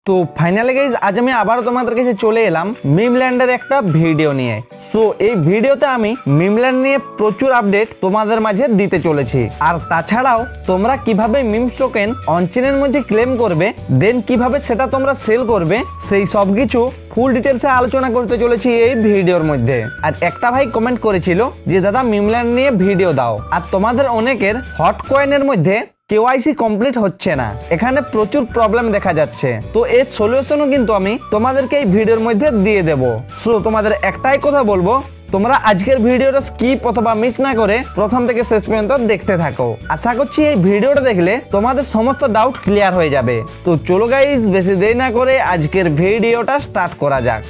তো finally guys আজ আমি আবারও তোমাদের কাছে চলে এলাম মিমল্যান্ডের একটা ভিডিও নিয়ে। সো এই ভিডিওতে আমি মিমল্যান্ড নিয়ে প্রচুর আপডেট তোমাদের মাঝে দিতে চলেছি। আর তাছাড়াও তোমরা কিভাবে মিমস টোকেন অনচেনের মধ্যে ক্লেম করবে, দেন কিভাবে সেটা তোমরা সেল করবে, সেই সব কিছু ফুল ডিটেলসে আলোচনা করতে চলেছি এই ভিডিওর মধ্যে। আর একটা ভাই কমেন্ট করেছিল যে দাদা মিমল্যান্ড নিয়ে ভিডিও দাও। আর তোমাদের অনেকের হট কয়েনের মধ্যে কেওয়াইসি কমপ্লিট হচ্ছে না, এখানে প্রচুর প্রবলেম দেখা যাচ্ছে। তো এর সলিউশনও কিন্তু আমি তোমাদেরকে এই ভিডিওর মধ্যে দিয়ে দেব। সো তোমাদের একটাই কথা বলবো, তোমরা আজকের ভিডিওটা স্কিপ অথবা মিস না করে প্রথম থেকে শেষ পর্যন্ত দেখতে থাকো। আশা করছি এই ভিডিওটা দেখলে তোমাদের সমস্ত ডাউট ক্লিয়ার হয়ে যাবে। তো চলো গাইস, বেশি দেরি না করে আজকের ভিডিওটা স্টার্ট করা যাক।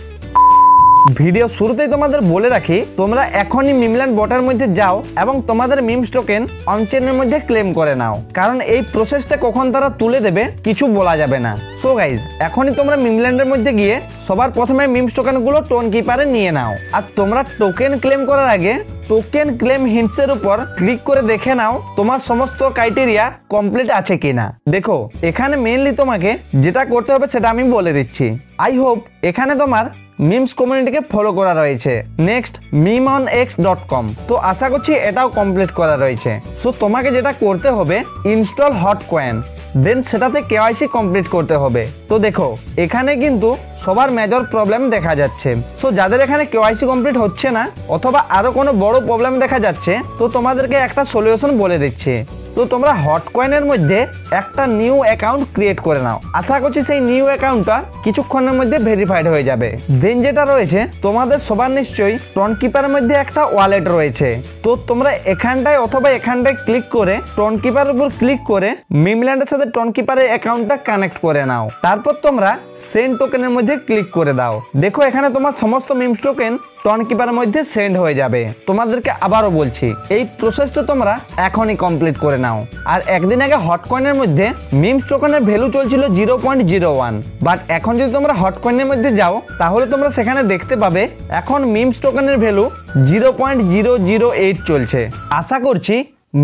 ভিডিও শুরুতেই তোমাদের বলে রাখি, তোমরা এখনই মিমল্যান্ড বটের মধ্যে যাও এবং তোমাদের মিমস টোকেন অনচেনের মধ্যে ক্লেম করে নাও, কারণ এই প্রসেসটা কখন তারা তুলে দেবে কিছু বলা যাবে না। সো গাইজ, এখনই তোমরা মিমল্যান্ডের মধ্যে গিয়ে সবার প্রথমে মিমস টোকেনগুলো টোন কিপারে নিয়ে নাও। আর তোমরা টোকেন ক্লেম করার আগে টোকেন ক্লেম হিন্টসের উপর ক্লিক করে দেখে নাও তোমার সমস্ত ক্রাইটেরিয়া কমপ্লিট আছে কিনা। দেখো, এখানে মেইনলি তোমাকে যেটা করতে হবে সেটা আমি বলে দিচ্ছি। আই হোপ এখানে তোমার মিমস কমিউনিটিকে ফলো করা রয়েছে। নেক্সট memeonx.com, তো আশা করছি এটাও কমপ্লিট করা রয়েছে। সো তোমাকে যেটা করতে হবে, ইনস্টল হট কয়েন, দেন সেটাতে কেওয়াইসি কমপ্লিট করতে হবে। তো দেখো, এখানে কিন্তু সবার মেজর প্রবলেম দেখা যাচ্ছে। সো যাদের এখানে কেওয়াইসি কমপ্লিট হচ্ছে না অথবা আরো কোনো বড় প্রবলেম দেখা যাচ্ছে, তো তোমাদেরকে একটা সলিউশন বলে দিচ্ছি। তো তোমরা হট কয়েনের মধ্যে একটা নিউ অ্যাকাউন্ট ক্রিয়েট করে নাও। আশা করছি সেই নিউ অ্যাকাউন্টটা কিছুক্ষণের মধ্যে ভেরিফাইড হয়ে যাবে। দেন যেটা রয়েছে, তোমাদের সবার নিশ্চয়ই টোন কিপারের মধ্যে একটা ওয়ালেট রয়েছে। তো তোমরা এখানটায় অথবা এখানটায় ক্লিক করে টোন কিপারের উপর ক্লিক করে মিমল্যান্ডের সাথে টোন কিপারের অ্যাকাউন্টটা কানেক্ট করে নাও। তারপর তোমরা সেন্ড টোকেনের মধ্যে ক্লিক করে দাও। দেখো, এখানে তোমার সমস্ত মিমস টোকেন টোন কিপারের মধ্যে সেন্ড হয়ে যাবে। তোমাদেরকে আবারও বলছি, এই প্রসেসটা তোমরা এখনই কমপ্লিট করে নাও। আর একদিন আগে হট কয়েনের মধ্যে মিমস টোকেনের ভ্যালু চলছিল 0.01, বাট এখন যদি তোমরা হট কয়েনের মধ্যে যাও তাহলে তোমরা সেখানে দেখতে পাবে এখন মিমস টোকেনের ভ্যালু 0.008 চলছে। আশা করছি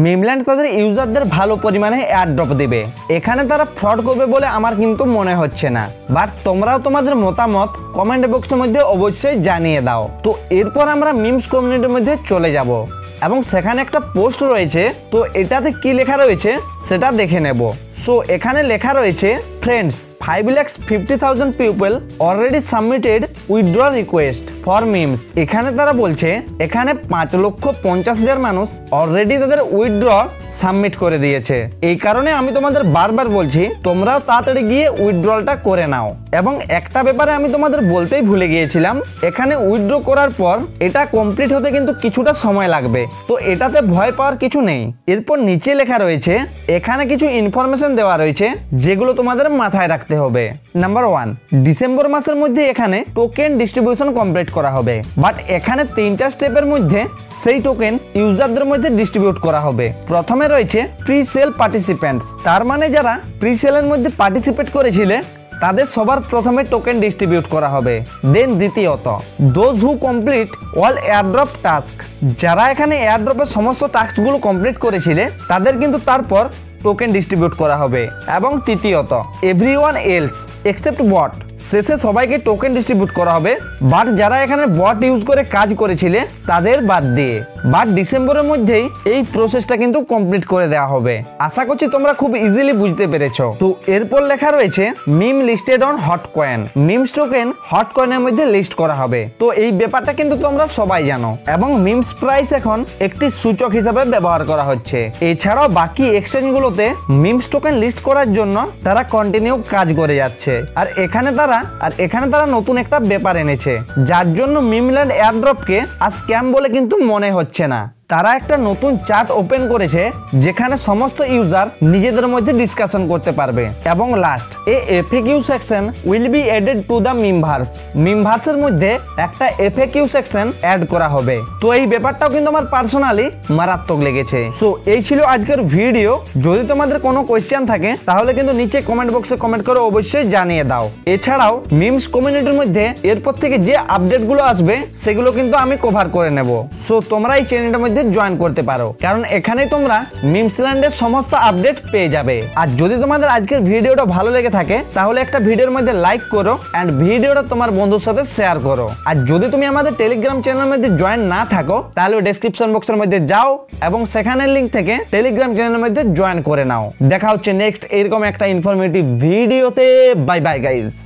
মিমল্যান্ড তাদের ইউজারদের ভালো পরিমাণে এয়ারড্রপ দিবে। এখানে তারা ফ্রড করবে বলে আমার কিন্তু মনে হচ্ছে না, বাট তোমরাও তোমাদের মতামত কমেন্ট বক্সের মধ্যে অবশ্যই জানিয়ে দাও। তো এরপর আমরা মিমস কমিউনিটির মধ্যে চলে যাব এবং সেখানে একটা পোস্ট রয়েছে। তো এটাতে কি লেখা রয়েছে সেটা দেখে নেব। সো এখানে লেখা রয়েছে, friends, 5,50,000 people already submitted withdraw request for memes. এখানে তারা বলছে এখানে 5,50,000 মানুষ অলরেডি তাদের উইথড্র সাবমিট করে দিয়েছে। এই কারণে আমি তোমাদের বারবার বলছি তোমরাও তাড়াতাড়ি গিয়ে উইথড্রলটা করে নাও। এবং একটা ব্যাপারে আমি তোমাদের বলতেই ভুলে গিয়েছিলাম, এখানে উইথড্র করার পর এটা কমপ্লিট হতে কিন্তু কিছুটা সময় লাগবে। তো এটাতে ভয় পাওয়ার কিছু নেই। এরপর নিচে লেখা রয়েছে, এখানে কিছু ইনফরমেশন দেওয়া রয়েছে যেগুলো তোমাদের মাথায় রাখতে হবে। নাম্বার 1, ডিসেম্বর মাসের মধ্যে এখানে টোকেন ডিস্ট্রিবিউশন কমপ্লিট করা হবে। বাট এখানে 3টা স্টেপের মধ্যে সেই টোকেন ইউজারদের মধ্যে ডিস্ট্রিবিউট করা হবে। প্রথমে রয়েছে প্রি সেল পার্টিসিপেন্টস, তার মানে যারা প্রি সেলের মধ্যে পার্টিসিপেট করেছিলে তাদের সবার প্রথমে টোকেন ডিস্ট্রিবিউট করা হবে। দেন দ্বিতীয়ত, those who complete all airdrop task, যারা এখানে এয়ারড্রপের সমস্ত টাস্কগুলো কমপ্লিট করেছিলে তাদের কিন্তু তারপর টোকেন ডিস্ট্রিবিউট করা হবে। এবং তৃতীয়ত, এভরিওয়ান এলস এক্সেপ্ট বট, শেষে সবাইকে টোকেন ডিস্ট্রিবিউট করা হবে, বাট যারা এখানে বট ইউজ করে কাজ করেছিলে তাদের বাদ দিয়ে। বাট ডিসেম্বরের মধ্যেই এই প্রসেসটা কিন্তু কমপ্লিট করে দেওয়া হবে। আশা করছি তোমরা খুব ইজিলি বুঝতে পেরেছো। তো এরপর লেখা রয়েছে meme listed on hot coin, memes token hot কয়েনের মধ্যে লিস্ট করা হবে। তো এই ব্যাপারটা কিন্তু তোমরা সবাই জানো এবং মিমস প্রাইস এখন একটি সূচক হিসাবে ব্যবহার করা হচ্ছে। এছাড়াও বাকি এক্সচেঞ্জগুলোতে মিমস টোকেন লিস্ট করার জন্য তারা কন্টিনিউ কাজ করে যাচ্ছে। আর এখানে তারা নতুন একটা ব্যাপার এনেছে, যার জন্য মিমল্যান্ড এয়ারড্রপকে আর স্ক্যাম বলে কিন্তু মনে হচ্ছে না। তারা একটা নতুন চ্যাট ওপেন করেছে যেখানে সমস্ত ইউজার নিজেদের মধ্যে ডিসকাশন করতে পারবে। এবং last, FAQ section will be added to the memeverse, মিমভার্সের মধ্যে একটা এফএকিউ সেকশন অ্যাড করা হবে। তো এই ব্যাপারটাও কিন্তু আমার পার্সোনালি মারাত্মক লেগেছে। সো এই ছিল আজকের ভিডিও। যদি তোমাদের কোনো কোয়েশ্চেন থাকে তাহলে কিন্তু নিচে কমেন্ট বক্সে কমেন্ট করে অবশ্যই জানিয়ে দাও। এছাড়াও মিমস কমিউনিটির মধ্যে এরপর থেকে যে আপডেটগুলো আসবে সেগুলো কিন্তু আমি কভার করে নেব। সো তোমরা এই চ্যানেলটার মধ্যে জয়েন করতে পারো, কারণ এখানে তোমরা মিমসল্যান্ডের সমস্ত আপডেট পেয়ে যাবে। আর যদি তোমাদের আজকের ভিডিওটা ভালো লেগে থাকে তাহলে একটা ভিডিওর মধ্যে লাইক করো এন্ড ভিডিওটা তোমার বন্ধুর সাথে শেয়ার করো। আর যদি তুমি আমাদের টেলিগ্রাম চ্যানেলের মধ্যে জয়েন না থাকো তাহলে ডেসক্রিপশন বক্সের মধ্যে যাও এবং সেখানের লিংক থেকে টেলিগ্রাম চ্যানেলের মধ্যে জয়েন করে নাও। দেখা হচ্ছে নেক্সট এরকম একটা ইনফরমেটিভ ভিডিওতে। Bye bye guys.